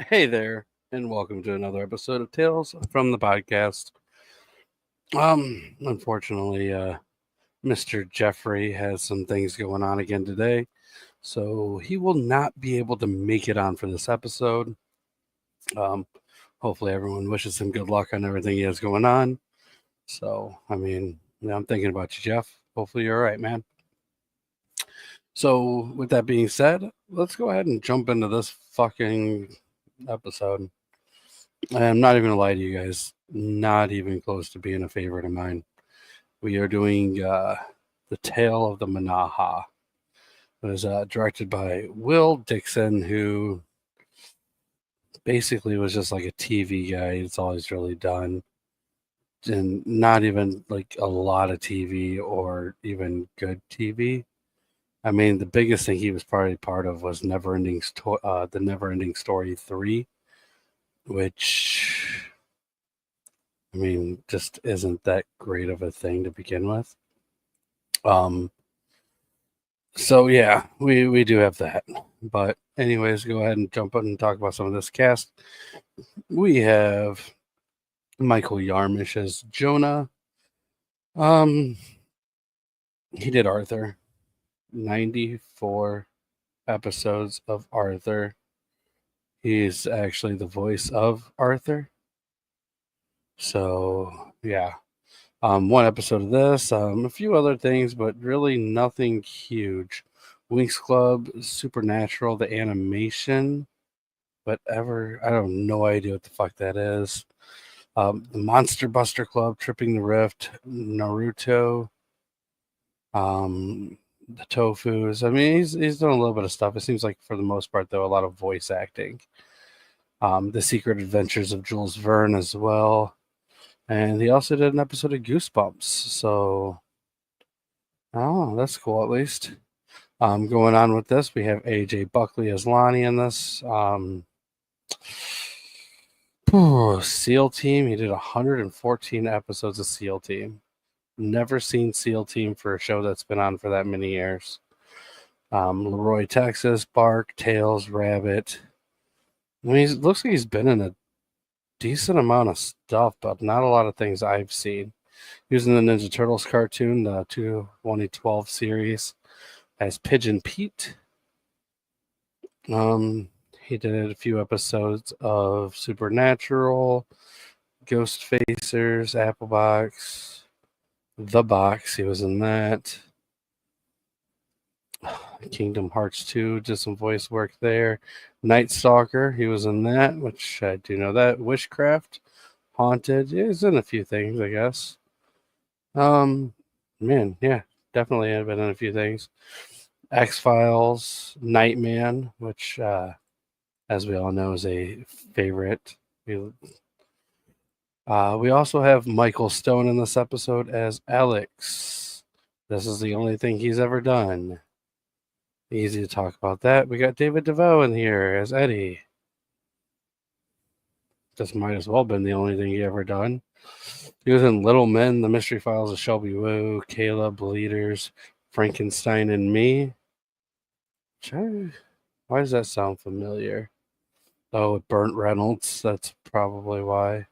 Hey there, and welcome to another episode of Tales from the Podcast. Unfortunately, Mr. Jeffrey has some things going on again today, so he will not be able to make it on for this episode. Um, Hopefully everyone wishes him good luck on everything he has going on. So, I'm thinking about you, Jeff. Hopefully you're all right, man. So, with that being said, let's go ahead and jump into this fucking episode. I'm not even gonna lie to you guys, not even close to being a favorite of mine. We are doing The Tale of the Manaha. It was directed by Will Dixon, who basically was just like a TV guy. It's all he's really done. And not even like a lot of TV or even good TV. I mean, the biggest thing he was probably part of was the Never Ending Story 3, which just isn't that great of a thing to begin with. So yeah, we do have that. But anyways, go ahead and jump in and talk about some of this cast. We have Michael Yarmish as Jonah. He did Arthur. 94 episodes of Arthur. He's actually the voice of Arthur. So yeah. One episode of this, a few other things, but really nothing huge. Winx Club, Supernatural, the animation, whatever. I have no idea what the fuck that is. The Monster Buster Club, Tripping the Rift, Naruto, the Tofus. He's done a little bit of stuff. It seems like for the most part, though, a lot of voice acting. The Secret Adventures of Jules Verne as well. And he also did an episode of Goosebumps. So, oh, that's cool at least. Going on with this, we have AJ Buckley as Lonnie in this. SEAL Team. He did 114 episodes of SEAL Team. Never seen SEAL Team for a show that's been on for that many years. Leroy, Texas, Bark, Tails, Rabbit. He looks like he's been in a decent amount of stuff, but not a lot of things I've seen. He was in the Ninja Turtles cartoon, the 2012 series, as Pigeon Pete. He did a few episodes of Supernatural, Ghost Facers, Apple Box, The Box. He was in that. Kingdom Hearts 2, did some voice work there. Night Stalker, he was in that, which I do know that. Witchcraft, Haunted, yeah, he's in a few things, I guess. Yeah, definitely have been in a few things. X-Files, Nightman, which, as we all know, is a favorite. We also have Michael Stone in this episode as Alex. This is the only thing he's ever done. Easy to talk about that. We got David DeVoe in here as Eddie. This might as well have been the only thing he ever done. He was in Little Men, The Mystery Files of Shelby Woo, Caleb, Leaders, Frankenstein and Me. Why does that sound familiar? Oh, with Burt Reynolds. That's probably why.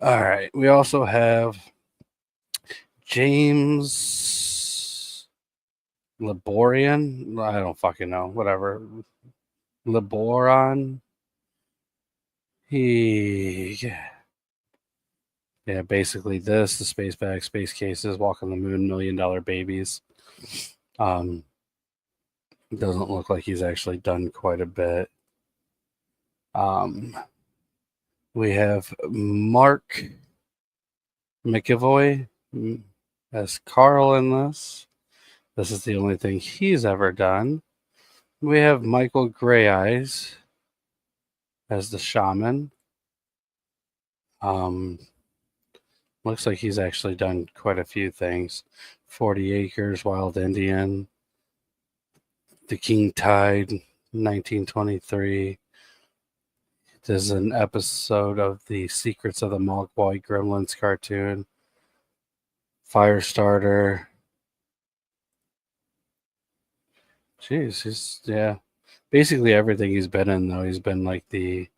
All right. We also have James Laborian. I don't fucking know. Whatever. Laboron. Yeah, basically this, the space bag, space cases, walk on the moon, $1 million babies. Doesn't look like he's actually done quite a bit. We have Mark McAvoy as Carl in this. This is the only thing he's ever done. We have Michael Grey Eyes as the shaman. Looks like he's actually done quite a few things. 40 Acres, Wild Indian, The King Tide, 1923. There's an episode of the Secrets of the Mogwai Gremlins cartoon. Firestarter. Jeez, yeah. basically everything he's been in, though. He's been like the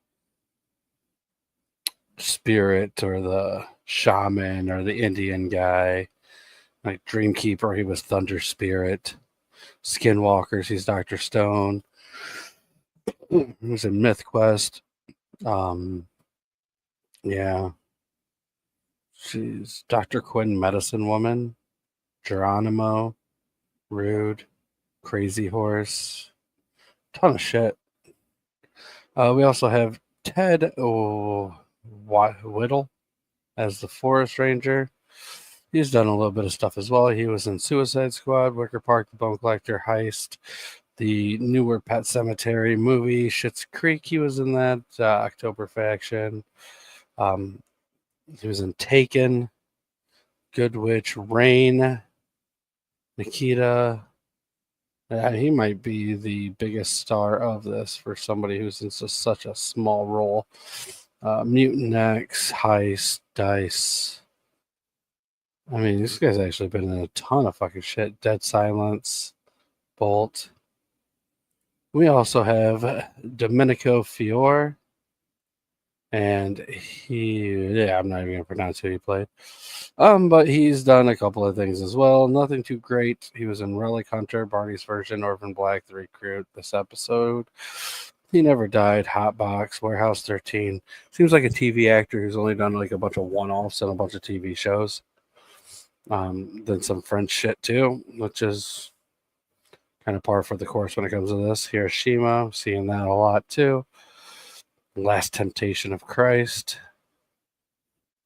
spirit or the shaman or the Indian guy. Like Dreamkeeper, he was Thunder Spirit. Skinwalkers, he's Dr. Stone. He was in Myth Quest. Yeah. She's Dr. Quinn, Medicine Woman. Geronimo. Rude. Crazy Horse. Ton of shit. We also have Ted Whittle as the Forest Ranger. He's done a little bit of stuff as well. He was in Suicide Squad, Wicker Park, The Bone Collector, Heist, the newer Pet Cemetery movie, Schitt's Creek. He was in that, October Faction. He was in Taken, Good Witch, Rain, Nikita. He might be the biggest star of this for somebody who's in such a small role. Mutant X, Heist, Dice. I mean, this guy's actually been in a ton of fucking shit. Dead Silence, Bolt. We also have Domenico Fiore. And I'm not even going to pronounce who he played. But he's done a couple of things as well. Nothing too great. He was in Relic Hunter, Barney's Version, Orphan Black, The Recruit, this episode. He Never Died, Hotbox, Warehouse 13. Seems like a TV actor who's only done like a bunch of one-offs and a bunch of TV shows. Then some French shit too, which is kind of par for the course when it comes to this. Hiroshima, seeing that a lot too. Last Temptation of Christ.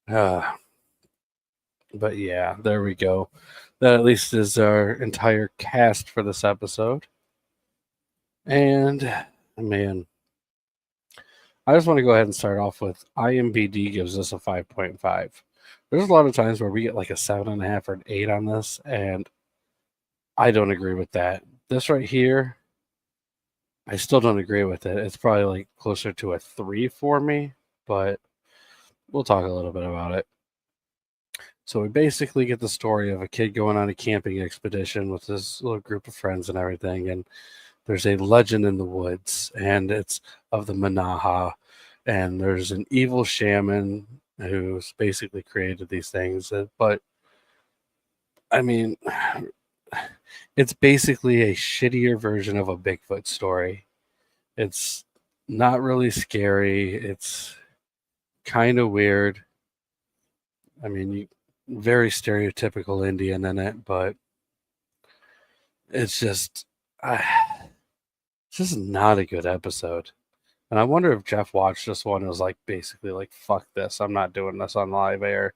But yeah, there we go. That at least is our entire cast for this episode. And man, I just want to go ahead and start off with IMBD gives us a 5.5. There's a lot of times where we get like a 7.5 or an 8 on this, and I don't agree with that. This right here, I still don't agree with it. It's probably like closer to a 3 for me, but we'll talk a little bit about it. So we basically get the story of a kid going on a camping expedition with this little group of friends and everything, and there's a legend in the woods, and it's of the Manaha, and there's an evil shaman who's basically created these things. But I mean, it's basically a shittier version of a Bigfoot story. It's not really scary. It's kind of weird. I mean, very stereotypical Indian in it, but it's just not a good episode. And I wonder if Jeff watched this one and was like, basically like, fuck this, I'm not doing this on live air.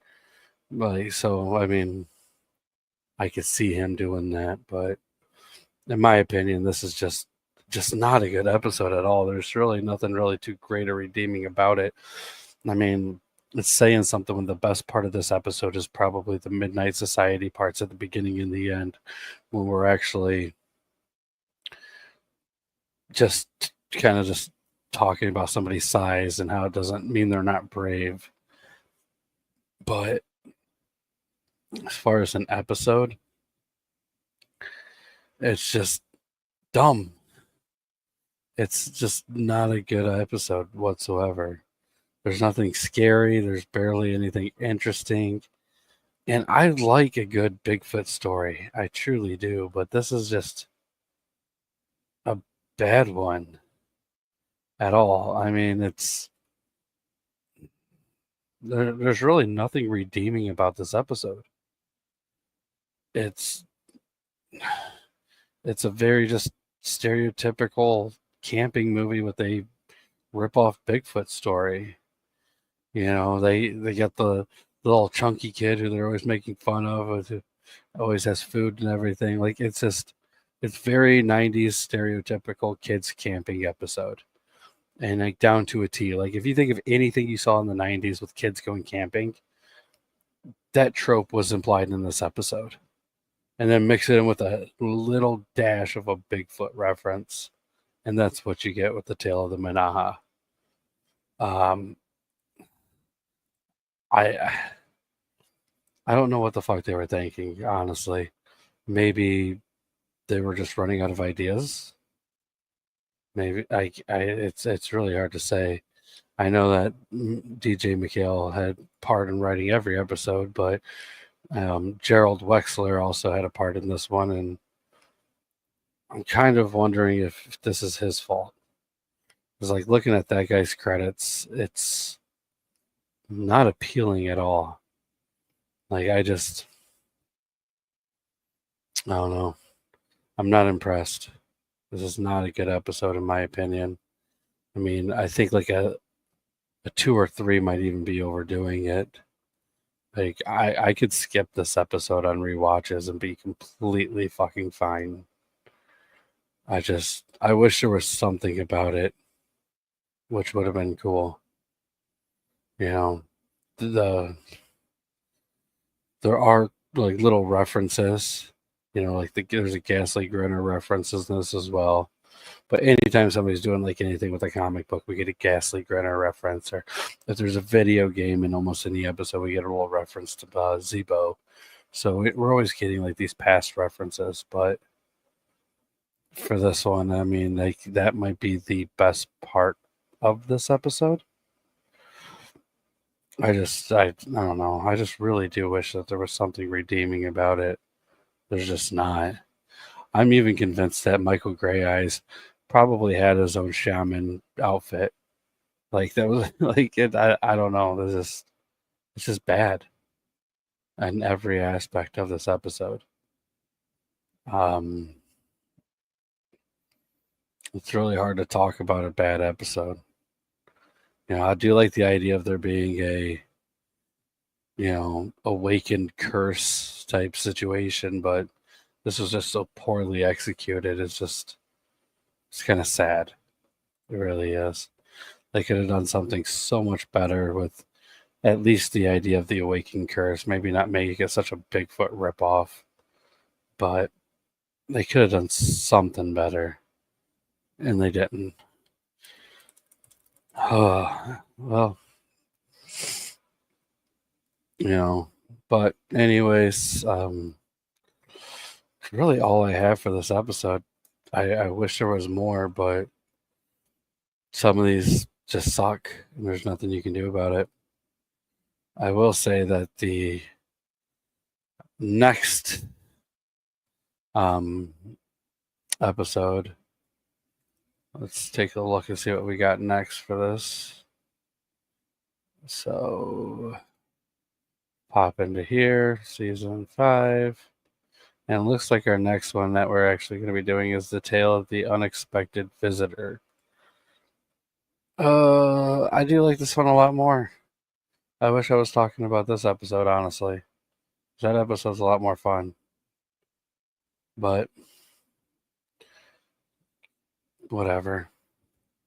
Like, so I mean, I could see him doing that, but in my opinion, this is just not a good episode at all. There's really nothing really too great or redeeming about it. I mean, it's saying something when the best part of this episode is probably the Midnight Society parts at the beginning and the end, when we're actually just kind of just talking about somebody's size and how it doesn't mean they're not brave. But as far as an episode, it's just dumb. It's just not a good episode whatsoever. There's nothing scary. There's barely anything interesting. And I like a good Bigfoot story. I truly do. But this is just a bad one at all. I mean, there's really nothing redeeming about this episode. It's a very just stereotypical camping movie with a rip-off Bigfoot story. You know, they get the little chunky kid who they're always making fun of, who always has food and everything. Like, it's very 90s stereotypical kids camping episode. And like down to a T. Like, if you think of anything you saw in the 90s with kids going camping, that trope was implied in this episode. And then mix it in with a little dash of a Bigfoot reference. And that's what you get with the Tale of the Manaha. I don't know what the fuck they were thinking, honestly. Maybe they were just running out of ideas. maybe it's really hard to say. I know that DJ McHale had part in writing every episode, but Gerald Wexler also had a part in this one, and I'm kind of wondering if this is his fault. It's like looking at that guy's credits, it's not appealing at all. Like I don't know. I'm not impressed. This is not a good episode in my opinion. I mean, I think like a 2 or 3 might even be overdoing it. Like I could skip this episode on rewatches and be completely fucking fine. I wish there was something about it which would have been cool. You know, the there are like little references. You know, like there's a Ghastly Grinner references in this as well. But anytime somebody's doing like anything with a comic book, we get a Ghastly Grinner reference. Or if there's a video game in almost any episode, we get a little reference to Zebo. So we're always getting like these past references. But for this one, I mean, like that might be the best part of this episode. I don't know. I just really do wish that there was something redeeming about it. There's just not. I'm even convinced that Michael Grey Eyes probably had his own shaman outfit. Like that was like it. I don't know. It's just bad in every aspect of this episode. Um, it's really hard to talk about a bad episode. You know, I do like the idea of there being a awakened curse type situation, but this was just so poorly executed. It's kind of sad. It really is. They could have done something so much better with at least the idea of the awakened curse. Maybe not making it such a Bigfoot ripoff, but they could have done something better, and they didn't. Oh, well, but anyways, really all I have for this episode. I wish there was more, but some of these just suck, and there's nothing you can do about it. I will say that the next episode, let's take a look and see what we got next for this. So pop into here, season 5. And it looks like our next one that we're actually going to be doing is The Tale of the Unexpected Visitor. I do like this one a lot more. I wish I was talking about this episode, honestly. That episode's a lot more fun. But whatever.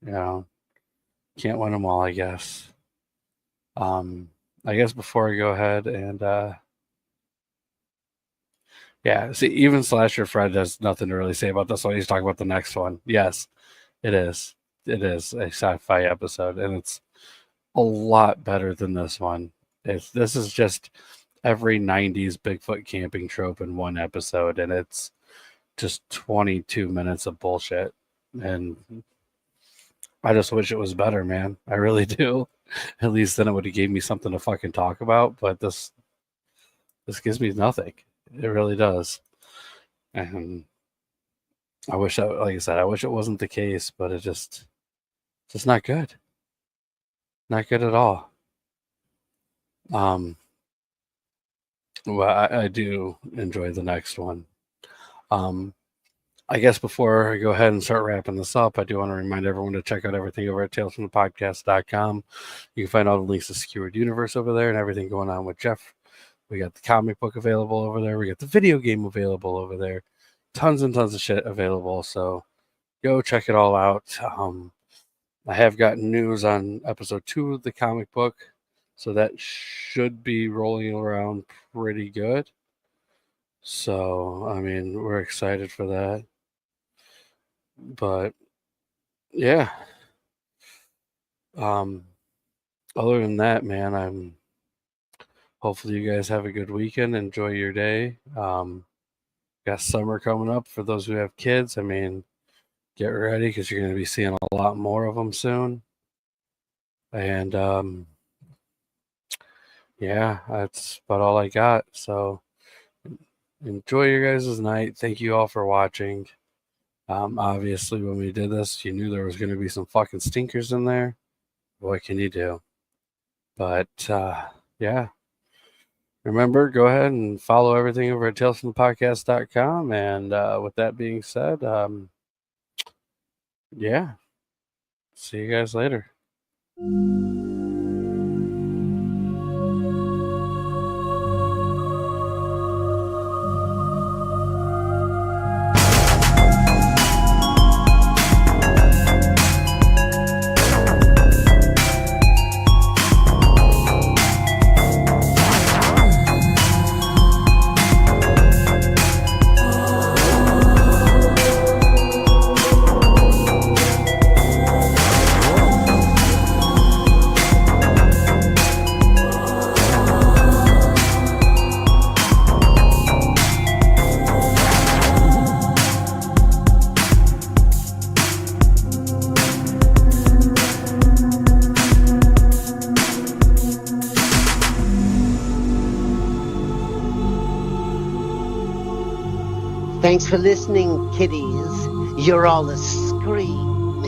Can't win them all, I guess. I guess before I go ahead and yeah, see, even Slasher Fred has nothing to really say about this one. He's talking about the next one. Yes, it is. It is a sci-fi episode, and it's a lot better than this one. This is just every 90s Bigfoot camping trope in one episode, and it's just 22 minutes of bullshit. And I just wish it was better, man. I really do. At least then it would have gave me something to fucking talk about, but this gives me nothing. It really does. And I wish that, like I said, I wish it wasn't the case, but it's just not good. Not good at all. Well, I do enjoy the next one. I guess before I go ahead and start wrapping this up, I do want to remind everyone to check out everything over at talesfromthepodcast.com. You can find all the links to Secured Universe over there and everything going on with Jeff. We got the comic book available over there. We got the video game available over there. Tons and tons of shit available. So go check it all out. I have gotten news on episode 2 of the comic book. So that should be rolling around pretty good. So, I mean, we're excited for that. But yeah. Other than that, man, hopefully you guys have a good weekend. Enjoy your day. Got summer coming up for those who have kids. I mean, get ready because you're going to be seeing a lot more of them soon. And yeah, that's about all I got. So enjoy your guys' night. Thank you all for watching. Obviously, when we did this, you knew there was going to be some fucking stinkers in there. What can you do? But yeah. Remember, go ahead and follow everything over at talesfromthepodcast.com. And with that being said, yeah. See you guys later. Thanks for listening, kiddies. You're all a scream.